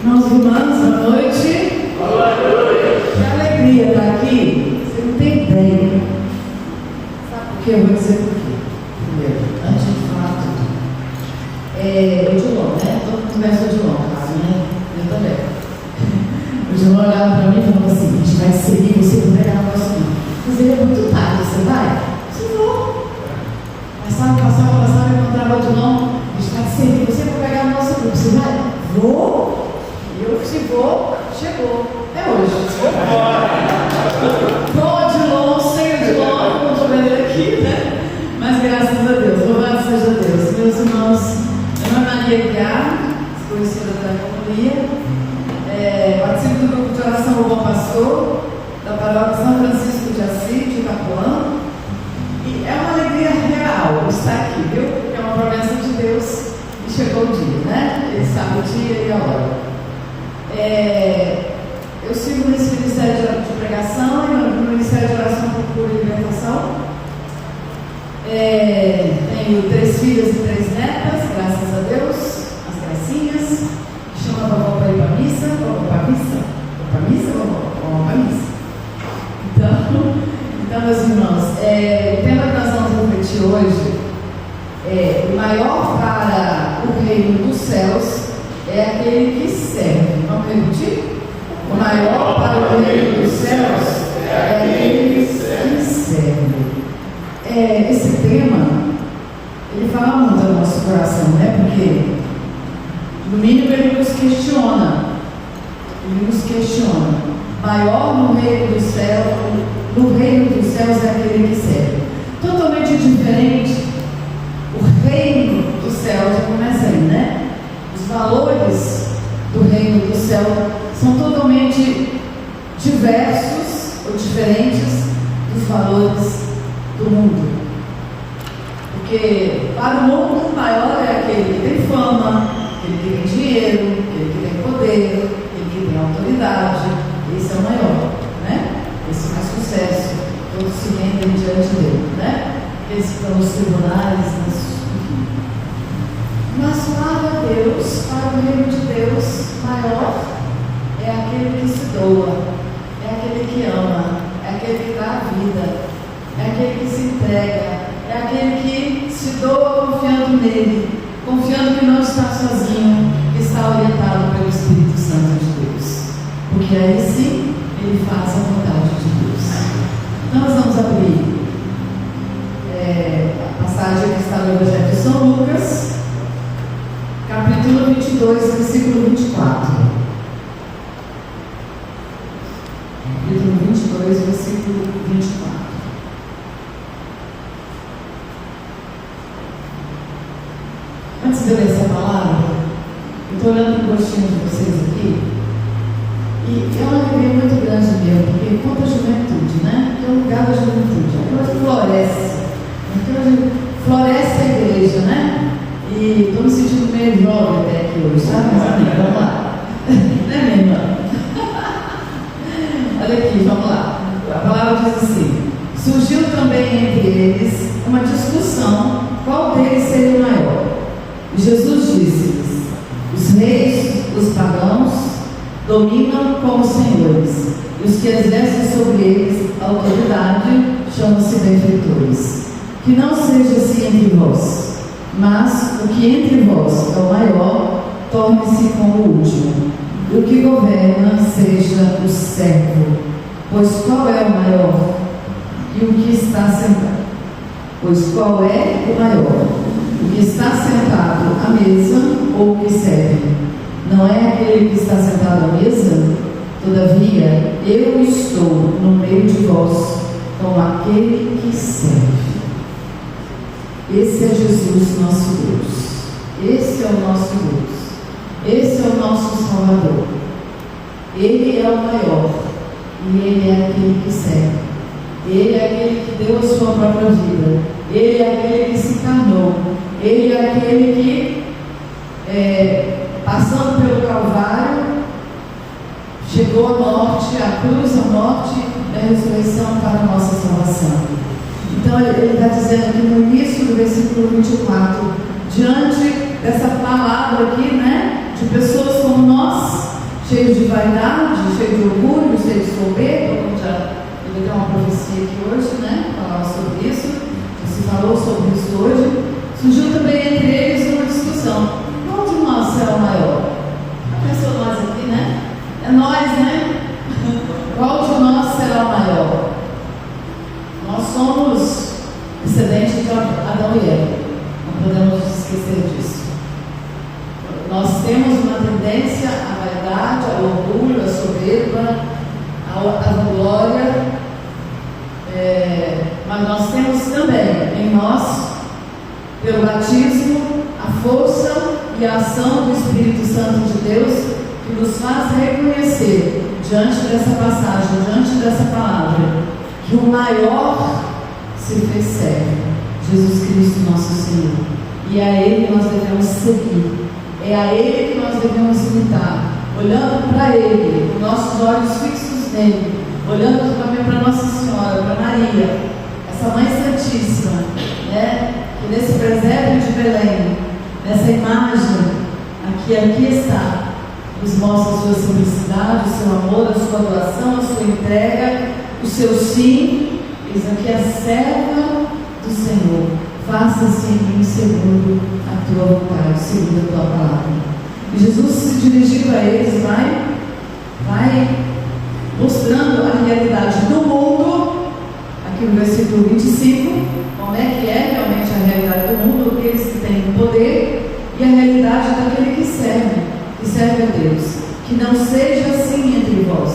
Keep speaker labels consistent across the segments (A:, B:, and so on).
A: Irmãos e irmãs, boa noite.
B: Boa noite.
A: Que alegria estar aqui. Você não tem ideia. Sabe por quê? Eu vou dizer por quê. Primeiro, antes de falar tudo. O Dilon, né? Todo mundo conhece o Dilon, caso, né? Eu também. O Dilon olhava para mim e falava assim: a gente vai seguir você para pegar o nosso filho. Mas ele é muito tarde, você vai? Eu vou. Passava, eu encontrava o Dilon. A gente vai seguir você para pegar o nosso grupo. Você vai? Vou. E eu, se vou, chegou. É hoje. Com o Dilon, sem o Dilon, não estou vendo ele aqui, né? Mas graças a Deus, louvado seja Deus. Meus irmãos, meu nome é Maria Guiar, conhecida da comunidade. Participo do grupo de oração O Bom Pastor, da paróquia São Francisco de Assis, de Itapuã. E é uma alegria real estar aqui, viu? Porque é uma promessa de Deus e chegou o dia, né? Ele sabe o dia e a hora. Eu sigo nesse ministério de pregação e no ministério de oração por cura e libertação. Tenho 3 filhas e 3 netas, graças a Deus, as gracinhas. Chama a vovó para ir para a missa. Então, meus irmãos, o tema que nós vamos refletir hoje o maior para o reino dos céus é aquele que serve. Vamos repetir? O maior para o reino dos céus é aquele que serve. Esse tema, ele fala muito ao nosso coração, né? Porque, no mínimo, ele nos questiona. Maior no reino dos céus é aquele que serve. Totalmente diferente. O reino do céu já começa aí, né? Os valores do reino do céu são totalmente diversos ou diferentes dos valores do mundo. Porque para o mundo, o maior é aquele que tem fama, aquele que tem dinheiro, aquele que tem poder, aquele que tem autoridade. Esse é o maior, né? Esse faz sucesso, todos se rendem diante dele, né? Eles estão nos tribunais, mas para Deus, para o reino de Deus, maior é aquele que se doa, é aquele que ama, é aquele que dá a vida, é aquele que se entrega, é aquele que se doa confiando nele, confiando que não está sozinho, que está orientado pelo Espírito Santo de Deus, porque aí sim ele faz a vontade de Deus. Então nós vamos abrir a passagem que está no Evangelho de São Lucas, capítulo 22, versículo 24. Capítulo 22, versículo 24. Antes de eu ler essa palavra, eu estou olhando para o rostinho de vocês aqui, e é uma alegria muito grande mesmo, porque quanto a juventude, né? Que é o lugar da juventude, aqui hoje floresce a igreja, né? E estou me sentindo meio jovem até aqui hoje, sabe? Mas amém, vamos lá. Né, minha irmã? Olha aqui, vamos lá. A palavra diz assim: surgiu também entre eles uma discussão, qual deles seria o maior. E Jesus disse-lhes: os reis, os pagãos, dominam como senhores, e os que exercem sobre eles a autoridade chamam-se benfeitores. Que não seja assim entre vós, mas o que entre vós é o maior, torne-se como o último, e o que governa seja o servo. Pois qual é o maior? E o que está sentado? Pois qual é o maior? O que está sentado à mesa ou o que serve? Não é aquele que está sentado à mesa? Todavia, eu estou no meio de vós como aquele que serve. Esse é Jesus, nosso Deus. Esse é o nosso Deus. Esse é o nosso Salvador. Ele é o maior. E Ele é aquele que serve. Ele é aquele que deu a sua própria vida. Ele é aquele que se encarnou. Ele é aquele que, passando pelo Calvário, chegou à morte, à cruz, à morte e à ressurreição para a nossa salvação. Então ele está dizendo aqui no início do versículo 24, diante dessa palavra aqui, né, de pessoas como nós, cheios de vaidade, cheios de orgulho, cheios de soberba, como já ele deu uma profecia aqui hoje, né? Falava sobre isso, se falou sobre isso hoje. Surgiu também entre eles uma discussão: qual de nós será o maior? A pessoa nós aqui, né? É nós, né? Qual de nós será o maior? Nós somos descendentes de Adão e Eva, não podemos esquecer disso. Nós temos uma tendência à vaidade, ao orgulho, à soberba, à vanglória, mas nós temos também em nós, pelo batismo, a força e a ação do Espírito Santo de Deus, que nos faz reconhecer, diante dessa passagem, diante dessa palavra, que o maior se fez servo, Jesus Cristo nosso Senhor, e a Ele nós devemos seguir. É a Ele que nós devemos imitar, olhando para Ele, com nossos olhos fixos nele, olhando também para Nossa Senhora, para Maria, essa Mãe Santíssima, né? Que nesse presépio de Belém, nessa imagem, aqui está, nos mostra a sua simplicidade, o seu amor, a sua doação, a sua entrega, o seu sim. Diz aqui: a serva do Senhor, faça-se em mim segundo a tua vontade, segundo a tua palavra. E Jesus se dirigiu a eles, vai mostrando a realidade do mundo, aqui no versículo 25, como é que é realmente a realidade do mundo, aqueles que têm poder, e a realidade daquele que serve a Deus. Que não seja assim entre vós,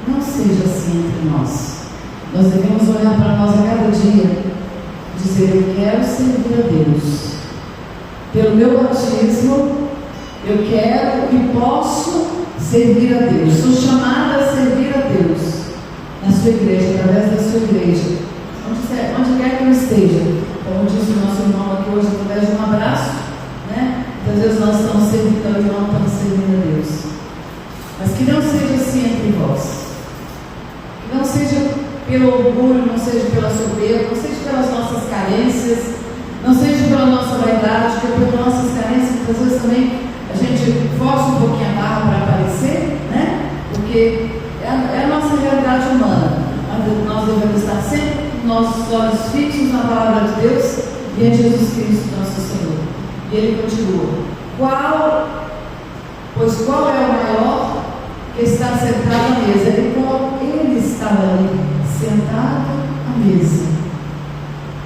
A: não seja assim entre nós. Nós devemos olhar para nós a cada dia, dizer: eu quero servir a Deus. Pelo meu batismo, eu quero e posso servir a Deus. Sou chamada a servir a Deus na sua igreja, através da sua igreja, onde quer que eu esteja. Como disse o nosso irmão aqui hoje, através de um abraço, né? Às vezes nós estamos servindo ao irmão, estamos servindo a Deus. Mas que não seja assim entre vós. Que não seja pelo orgulho, não seja pela soberba, não seja pelas nossas carências, não seja pela nossa vaidade, que pelas nossas carências, muitas vezes também a gente força um pouquinho a barra para aparecer, né? Porque é a nossa realidade humana. Nós devemos estar sempre com nossos olhos fixos na palavra de Deus e em Jesus Cristo, nosso Senhor. E ele continua: pois qual é o maior que está sentado à mesa? Ele estava ali, sentado à mesa.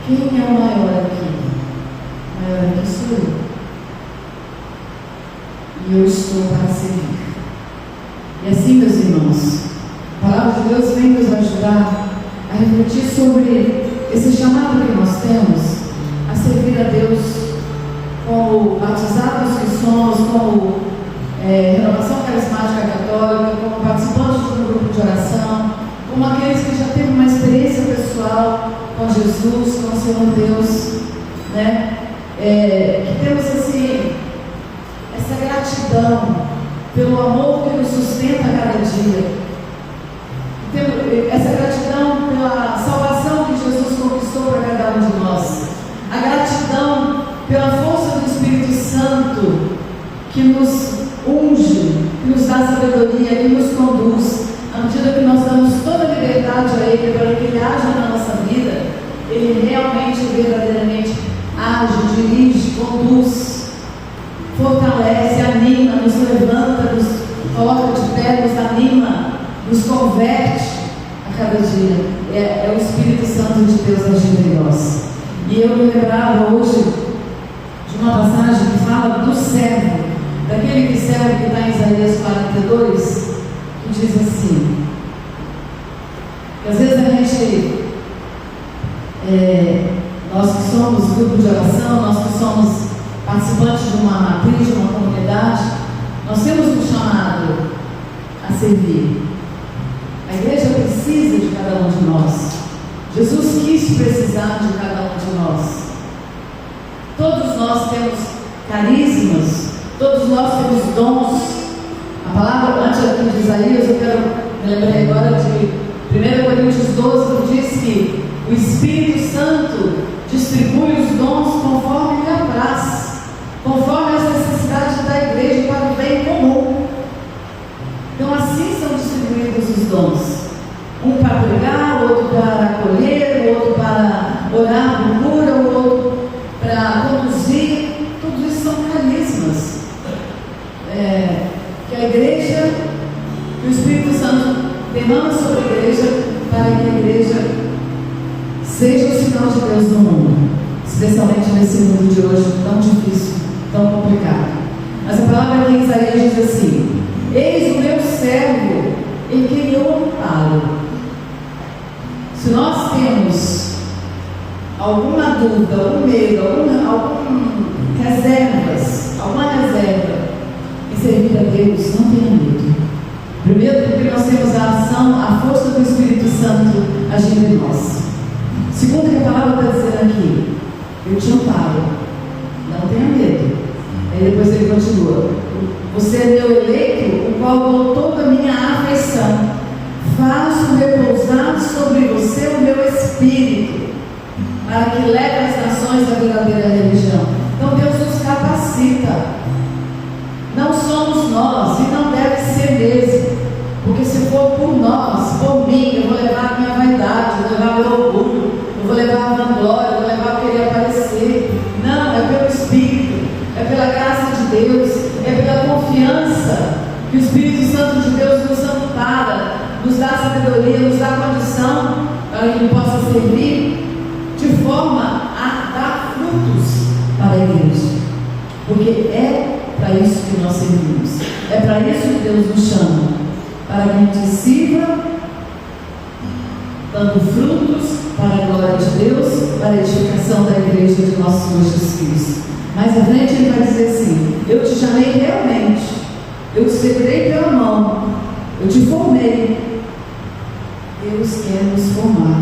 A: Quem é o maior aqui? O maior aqui sou eu. E eu estou para servir. E assim, meus irmãos, a palavra de Deus vem nos ajudar a refletir sobre esse chamado que nós temos a servir a Deus, como batizados que somos, como renovação carismática católica, como participantes de um grupo de oração, como aqueles que já têm uma experiência pessoal com Jesus, com o Senhor Deus, né? Que temos assim essa gratidão pelo amor que nos sustenta a cada dia, essa gratidão pela salvação que Jesus conquistou para cada um de nós, a gratidão pela força do Espírito Santo que nos unge, que nos dá sabedoria, que nos conduz, à medida que nós damos toda a liberdade a Ele para que Ele haja na nossa vida. Ele realmente, verdadeiramente age, dirige, conduz, fortalece, anima, nos levanta, nos coloca de pé, nos anima, nos converte a cada dia. É o Espírito Santo de Deus agindo em nós. E eu me lembrava hoje de uma passagem que fala do servo, daquele que serve, que está em Isaías 42, que diz assim, que às vezes a gente, nós que somos grupo de oração, nós que somos participantes de uma matriz, de uma comunidade, nós temos um chamado a servir. A igreja precisa de cada um de nós. Jesus quis precisar de cada um de nós. Todos nós temos carismas, todos nós temos dons. A palavra, antes aqui de Isaías, eu quero me lembrar agora de 1 Coríntios 12, que diz que o Espírito Santo distribui os dons conforme lhe apraz, conforme as necessidades da igreja, para o bem comum. os dons. Um para pregar, o outro para acolher, o outro para orar por cura, o outro para conduzir. Todos isso são carismas. Que a igreja, que o Espírito Santo derrama sobre a igreja, para que a igreja seja o sinal de Deus no mundo, especialmente nesse mundo de hoje tão difícil, tão complicado. Mas a palavra em Isaías diz assim: eis o meu servo em quem eu amparo. Se nós temos alguma dúvida, algum medo, alguma reserva em servir a Deus, não tenha medo. Primeiro, porque nós temos a ação, a força do Espírito Santo agindo em nós. Segundo, que a palavra está dizendo aqui: eu te amparo, não tenha medo. Aí depois ele continua: você é meu eleito, o qual dou toda a minha afeição, faço repousar sobre você o meu Espírito, para que leve as nações da verdadeira religião. Então Deus nos capacita. Não somos nós, e não deve ser mesmo, porque se for por nós, por mim, eu vou levar a minha vaidade, eu vou levar meu orgulho, eu vou levar a vanglória, eu vou levar o querer aparecer. Não, é pelo Espírito, é pela graça de Deus, é pela confiança que o Espírito Santo de Deus nos ampara, nos dá sabedoria, nos dá condição para que Ele possa servir de forma a dar frutos para a igreja, porque é para isso que nós servimos, é para isso que Deus nos chama, para que a gente sirva, dando frutos para a glória de Deus, para a edificação da igreja de nosso Senhor Jesus Cristo. Mais à frente ele vai dizer assim: eu te chamei realmente, eu te segurei pela mão, eu te formei. Deus quer nos formar,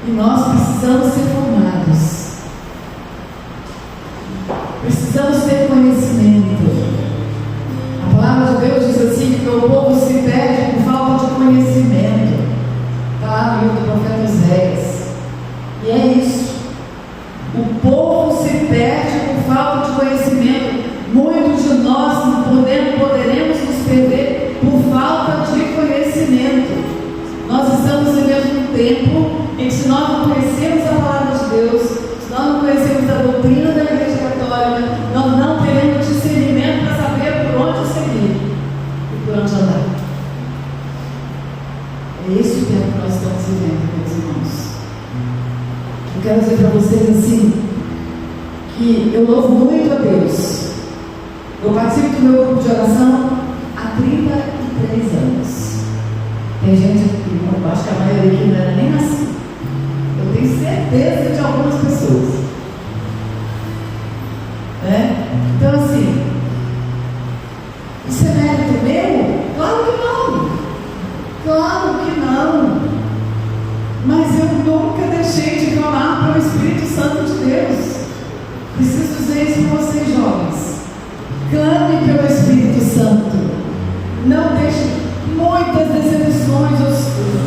A: e nós precisamos ser formados. Precisamos ter conhecimento. A palavra de Deus diz assim: que o povo se perde por falta de conhecimento. Está lá no livro do profeta Oséias. E é isso. O povo se perde por falta de conhecimento. Muitos de nós poderemos nos perder por falta de conhecimento. Nós estamos vivendo um tempo em que, se nós não conhecemos a palavra de Deus, se nós não conhecemos a doutrina da Igreja Católica, nós não teremos discernimento para saber por onde seguir e por onde andar. É esse o tempo que nós estamos vivendo, meus irmãos. Eu quero dizer para vocês assim, que eu louvo muito a Deus. Eu participo do meu grupo de oração há 33 anos. Tem gente que, eu acho que a maioria aqui não era nem nascida. Eu tenho certeza de algumas pessoas. Então assim, isso é mérito meu? Claro que não. Claro que não. Mas eu nunca deixei de clamar para o Espírito Santo de Deus. Preciso dizer isso para vocês, jovens. Clame pelo Espírito Santo. Não deixe. Muitas decepções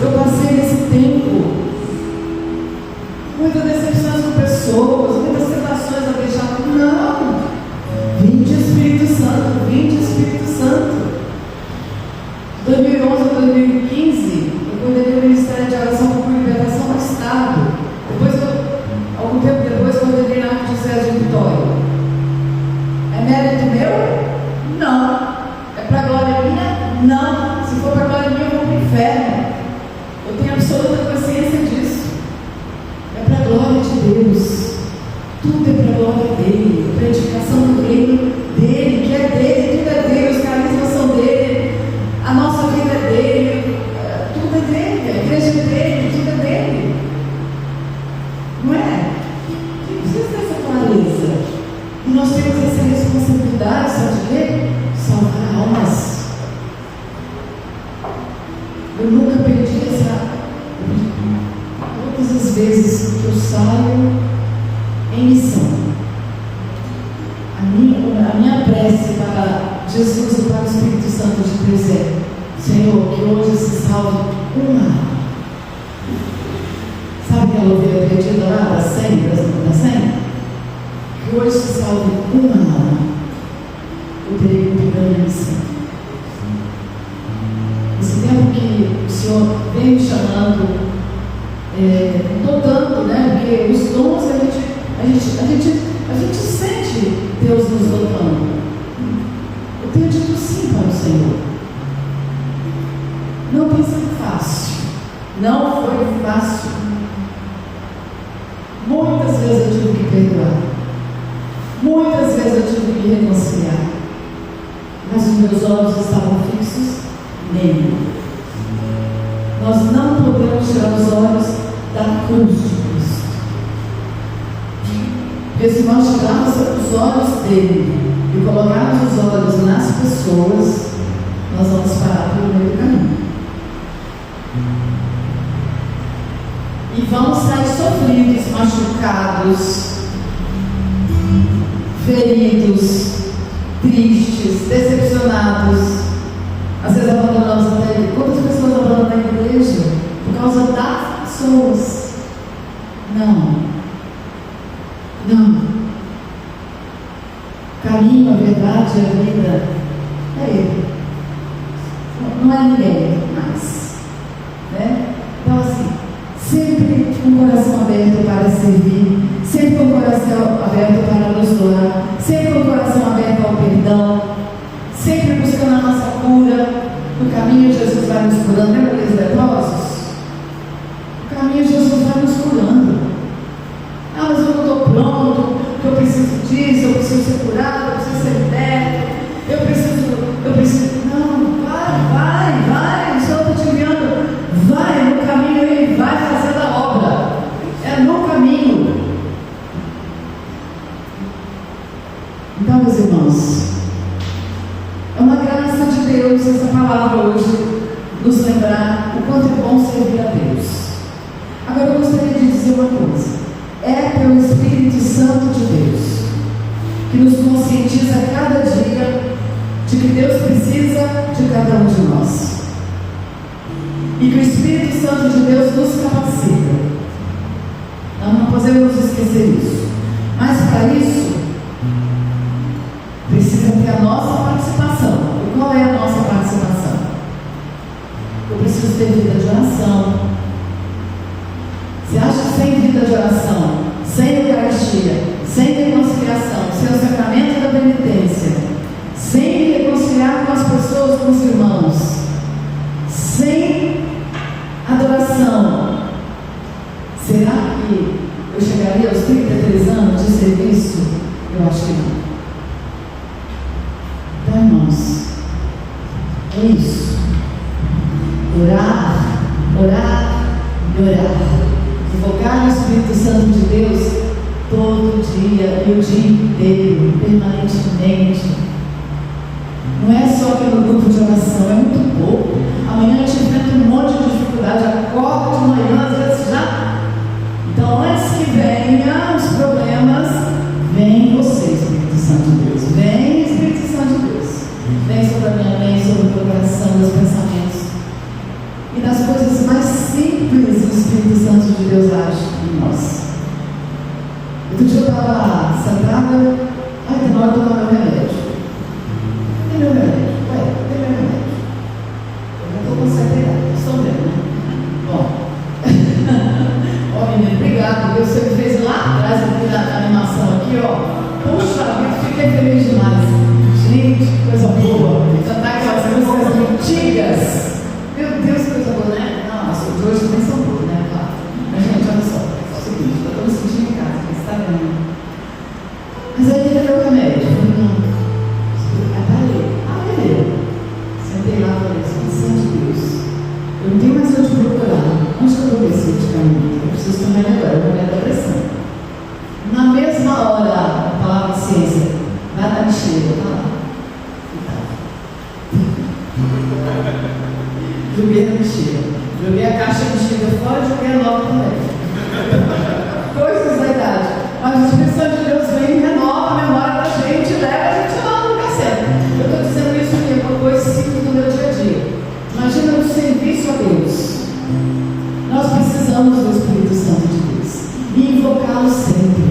A: eu passei nesse tempo. Muitas decepções com pessoas, muitas tentações a deixar. Não! Vinde Espírito Santo, vinde Espírito Santo. 2011 a 2015, eu cuidei do Ministério de Oração por Libertação do Estado. Algum tempo depois, coordenei na Arquidiocese de Vitória. É mérito meu? Não. É para a glória minha? Não. Se for para a glória minha, eu vou para o inferno. Eu tenho absoluta consciência disso. É para a glória de Deus. Tudo é para a glória dele, para a edificação do reino dele, que é dele, tudo é dele, os carismas são dele, a nossa vida é dele, tudo é dele, a igreja é dele, tudo é dele. Não é? Precisa ter essa clareza. E nós temos essa responsabilidade, sabe de quê? Salvar almas. Eu nunca perdi essa. Todas as vezes que eu saio em missão, a minha prece para Jesus e para o Espírito Santo de Deus é: Senhor, que hoje se salve uma alma. Sabe aquela ovelha perdida lá da 100, da 100? Que hoje se salve uma alma. Eu terei cumprido a minha missão. perdoar. Muitas vezes eu tive que me reconciliar, mas os meus olhos estavam fixos nele. Nós não podemos tirar os olhos da cruz de Cristo. Porque se nós tirarmos os olhos dele e colocarmos os olhos nas pessoas, nós vamos parar pelo meio do caminho. E vamos sair sofridos, machucados, feridos, tristes, decepcionados. Às vezes abandonamos até ele. Quantas pessoas abandonam a igreja por causa das pessoas? Não. Caminho, a verdade e a vida é ele. Não é ninguém mais. Né? Então assim, sempre com o coração aberto para servir, sempre com o coração aberto para nos doar, sempre com o coração aberto ao perdão, sempre buscando a nossa cura. No caminho Jesus vai nos curando. Lembra aqueles leprosos? No caminho Jesus vai nos curando. Ah, mas eu não estou pronto, porque eu preciso disso, eu preciso ser curado, eu preciso ser liberto, eu preciso. Não, vai, o Senhor está te enviando. Vai no caminho, Ele vai fazendo a obra. É no caminho. Então, meus irmãos, é uma graça de Deus essa palavra hoje, nos lembrar o quanto é bom servir a Deus. Agora eu gostaria de dizer uma coisa: é pelo Espírito Santo de Deus que nos conscientiza a cada dia de que Deus precisa de cada um de nós, e que o Espírito Santo de Deus nos capacita. Nós não podemos esquecer isso. Mas para isso precisa ter a nossa participação. E qual é a nossa participação? Eu preciso ter vida de oração. Você acha que sem vida de oração, sem Eucaristia, sem reconciliação, sem o sacramento da penitência, sem me reconciliar com as pessoas, com os irmãos, sem adoração, será que eu chegaria aos 33 anos de serviço? Eu acho que não. Então, irmãos, é isso. Orar e orar. Invocar o Espírito Santo de Deus todo dia e o dia inteiro, permanentemente. Não é só pelo grupo de oração, é muito pouco. Amanhã a gente enfrenta um monte de dificuldade, acorda de manhã, às vezes já. Então, antes que venham os problemas, vem você, Espírito Santo de Deus. Vem, Espírito Santo de Deus. Vem sobre a minha mente, sobre o meu coração, meus pensamentos. E nas coisas mais simples, o Espírito Santo de Deus age em nós. Outro dia eu estava sentada, tem na hora de tomar meu remédio. Cadê meu remédio? Cadê meu remédio? Eu já estou com certa idade, estou vendo, né? Bom, menino, obrigado. Deus sempre fez lá atrás da animação aqui, Puxa vida, fiquei feliz demais. Gente, que coisa boa. Cantar aquelas músicas antigas. Meu Deus, que coisa boa, né? Não, as de hoje também são boas, né? Claro. Mas, gente, olha só. É o seguinte, eu estou me sentindo em casa, você está vendo? Mas aí ele deu o remédio. Eu falei, não. Aí parei. Beleza. Sentei lá e falei, Espírito Santo de Deus, eu não tenho mais onde procurar. Onde que eu vou ver esse medicamento? Eu preciso tomar ele agora, eu vou ver a pressão. Na mesma hora, a palavra ciência, vai dar bexiga, tá lá. Joguei na bexiga. Joguei a caixa de bexiga fora e joguei a nova também. Coisas da idade. Mas o Espírito Santo de Deus vem e renova a memória da gente, leva a gente lá no cacete. Eu estou dizendo isso aqui, é uma coisa simples do meu dia a dia. Imagina o serviço a Deus. Nós precisamos do Espírito Santo de Deus e invocá-lo sempre,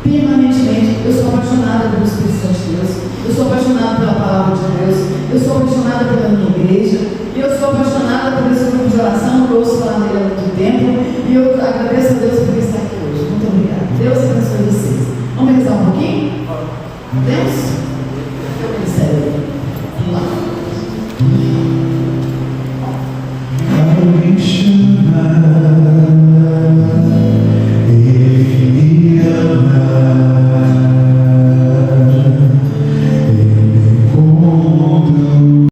A: permanentemente. Eu sou apaixonada pelo Espírito Santo de Deus, eu sou apaixonada pela palavra de Deus, eu sou apaixonada pela minha igreja, eu sou apaixonada por esse grupo de oração, eu ouço falar dele há muito tempo, e eu agradeço a Deus por estar aqui hoje. Muito obrigada. Deus abençoe vocês. Vamos rezar um pouquinho? Deus? Eu ministério. Vamos lá.